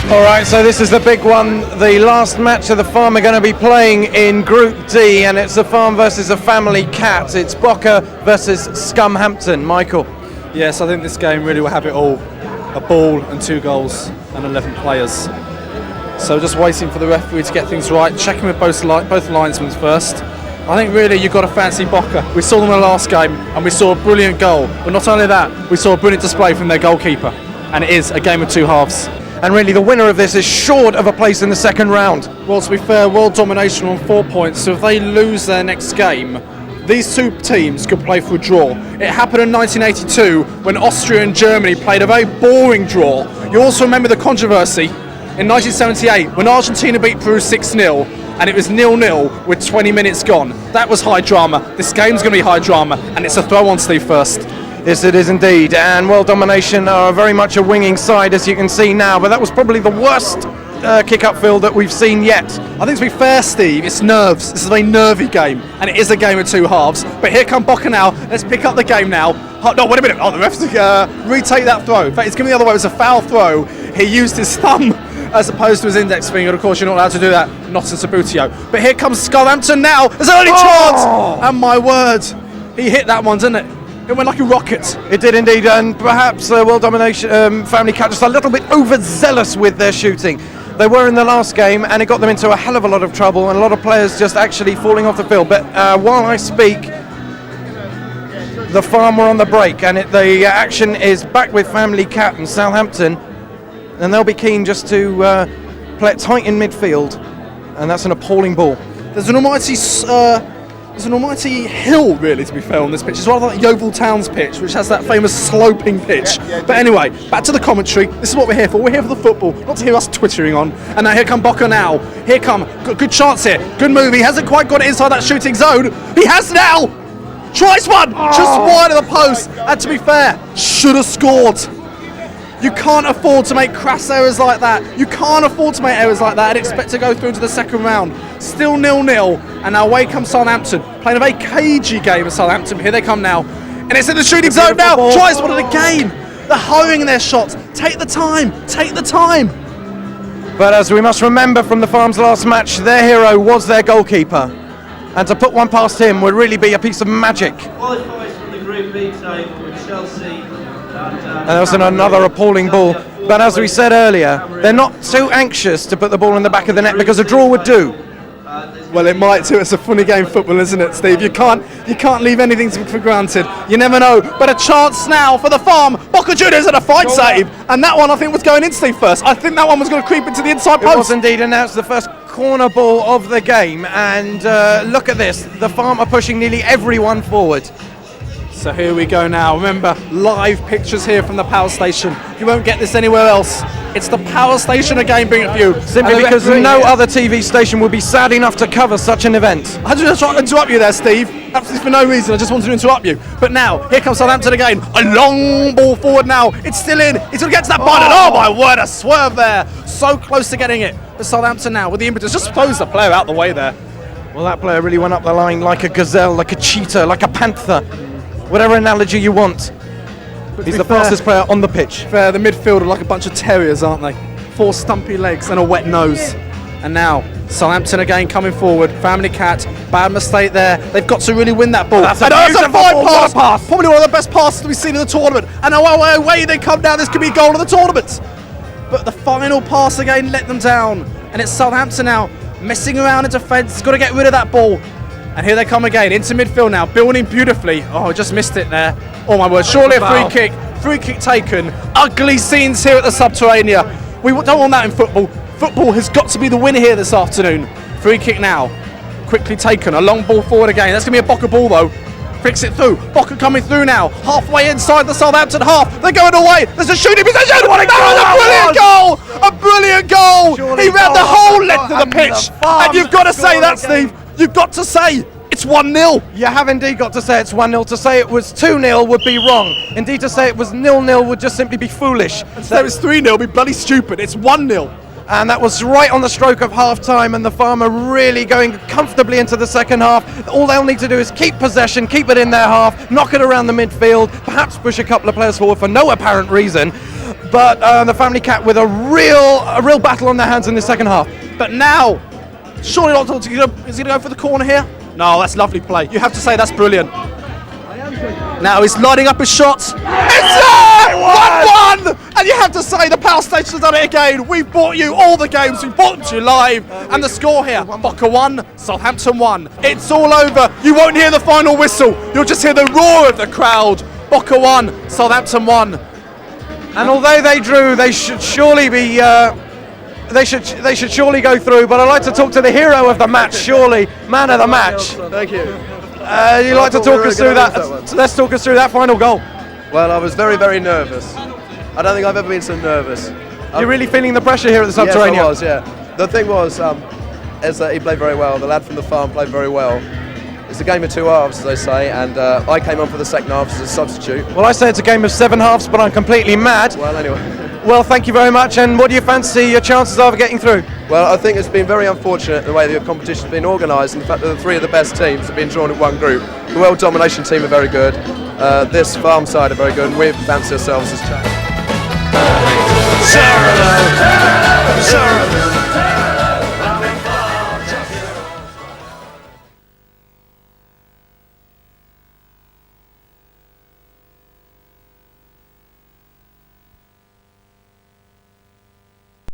All right, so this is the big one. The last match of the farm are going to be playing in Group D, and it's a farm versus a family cat. It's Boca versus Scumhampton. Michael. Yes, I think this game really will have it all. A ball and 2 goals and 11 players. So just waiting for the referee to get things right, checking with both linesmen first. I think really you've got to fancy Boca. We saw them in the last game and we saw a brilliant goal. But not only that, we saw a brilliant display from their goalkeeper. And it is a game of 2 halves. And really the winner of this is short of a place in the second round. Well, to be fair, world domination on 4 points, so if they lose their next game, these 2 teams could play for a draw. It happened in 1982 when Austria and Germany played a very boring draw. You also remember the controversy in 1978 when Argentina beat Peru 6-0 and it was 0-0 with 20 minutes gone. That was high drama. This game's going to be high drama, and it's a throw on, Steve, first. Yes, it is indeed, and World Domination are very much a winging side, as you can see now, but that was probably the worst kick-up field that we've seen yet. I think to be fair, Steve, it's nerves. This is a very nervy game, and it is a game of 2 halves. But here come Boca now. Let's pick up the game now. Oh, no, wait a minute. Oh, the ref's retake that throw. In fact, it's coming the other way. It was a foul throw. He used his thumb as opposed to his index finger. Of course, you're not allowed to do that. Not in Subbuteo. But here comes Scumhampton now. There's an early chance! And my word, he hit that one, didn't it? It went like a rocket. It did indeed, and perhaps World Domination Family Cat just a little bit overzealous with their shooting. They were in the last game, and it got them into a hell of a lot of trouble, and a lot of players just actually falling off the field. But while I speak, the farm were on the break, and the action is back with Family Cat and Southampton, and they'll be keen just to play it tight in midfield, and that's an appalling ball. There's an almighty hill, really, to be fair, on this pitch. It's rather like Yeovil Town's pitch, which has that famous sloping pitch. But anyway, back to the commentary. This is what we're here for. We're here for the football, not to hear us twittering on. And now here come Boca now. Here come. Good chance here. Good move. He hasn't quite got it inside that shooting zone. He has now. Tries one. Just wide of the post. And to be fair, should have scored. You can't afford to make crass errors like that. You can't afford to make errors like that and expect to go through to the second round. Still 0-0, and now away comes Southampton. Playing a very cagey game of Southampton. Here they come now. And it's in the shooting zone now. Tries one again. They're hurrying their shots. Take the time. Take the time. But as we must remember from the Farm's last match, their hero was their goalkeeper. And to put one past him would really be a piece of magic. Qualifies from the Group B table with Chelsea. And there was another appalling ball. But as we said earlier, they're not too anxious to put the ball in the back of the net because a draw would do. Well, it might too. It's a funny game of football, isn't it, Steve? You can't leave anything for granted. You never know. But a chance now for the Farm. Boca Juniors at a fine save. And that one, I think, was going in, Steve, first. I think that one was going to creep into the inside post. It was indeed, and that's the first corner ball of the game. And look at this. The Farm are pushing nearly everyone forward. So here we go now. Remember, live pictures here from the power station. You won't get this anywhere else. It's the power station again bringing it for you. Simply because no other TV station will be sad enough to cover such an event. I just tried to interrupt you there, Steve. Absolutely for no reason. I just wanted to interrupt you. But now, here comes Southampton again. A long ball forward now. It's still in. He's going to get to that button. Oh my word, a swerve there. So close to getting it. But Southampton now with the impetus. Just throws the player out the way there. Well, that player really went up the line like a gazelle, like a cheetah, like a panther. Whatever analogy you want. He's the fastest player on the pitch. Fair, the midfield are like a bunch of terriers, aren't they? 4 stumpy legs and a wet nose. And now, Southampton again coming forward. Family Cat, bad mistake there. They've got to really win that ball. That's a fine pass. Probably one of the best passes we've seen in the tournament. And away they come down. This could be a goal of the tournament. But the final pass again let them down. And it's Southampton now messing around in defence. Got to get rid of that ball. And here they come again, into midfield now, building beautifully. Oh, just missed it there. Oh my word, surely a free kick. Free kick taken. Ugly scenes here at the Subbuteo. We don't want that in football. Football has got to be the winner here this afternoon. Free kick now, quickly taken. A long ball forward again. That's going to be a Boca ball though. Flicks it through. Boca coming through now. Halfway inside the Southampton half. They're going away. There's a shooting position. What a brilliant goal! A brilliant goal! He ran the whole length of the pitch. And you've got to say that, Steve. You've got to say it's 1-0. You have indeed got to say it's 1-0. To say it was 2-0 would be wrong. Indeed, to say it was 0-0 would just simply be foolish. And to say it was 3-0 would be bloody stupid. It's 1-0. And that was right on the stroke of half-time, and the Farm are really going comfortably into the second half. All they'll need to do is keep possession, keep it in their half, knock it around the midfield, perhaps push a couple of players forward for no apparent reason. but the Family Cat with a real battle on their hands in the second half. But now, surely not. Is he going to go for the corner here? No, that's lovely play. You have to say that's brilliant. Now he's lining up his shots. It's there! 1-1! And you have to say the Power Station has done it again. We've brought you all the games. We've brought them to you live. And the score here, Boca 1, Southampton 1. It's all over. You won't hear the final whistle. You'll just hear the roar of the crowd. Boca 1, Southampton 1. And although they drew, they should surely be. They should surely go through. But I'd like to talk to the hero of the match, surely, man of the match. Thank you. You'd like to talk us through that? Let's talk us through that final goal. Well, I was very, very nervous. I don't think I've ever been so nervous. You're really feeling the pressure here at the Subterranean. Yes, I was, yeah. The thing was, is that he played very well. The lad from the farm played very well. It's a game of two halves, as they say, and I came on for the second half as a substitute. Well, I say it's a game of 7 halves, but I'm completely mad. Well, anyway. Well, thank you very much. And what do you fancy your chances are of getting through? Well, I think it's been very unfortunate the way the competition's been organised, and the fact that the three of the best teams have been drawn in one group. The World Domination team are very good. This farm side are very good, and we've fancied ourselves as champions.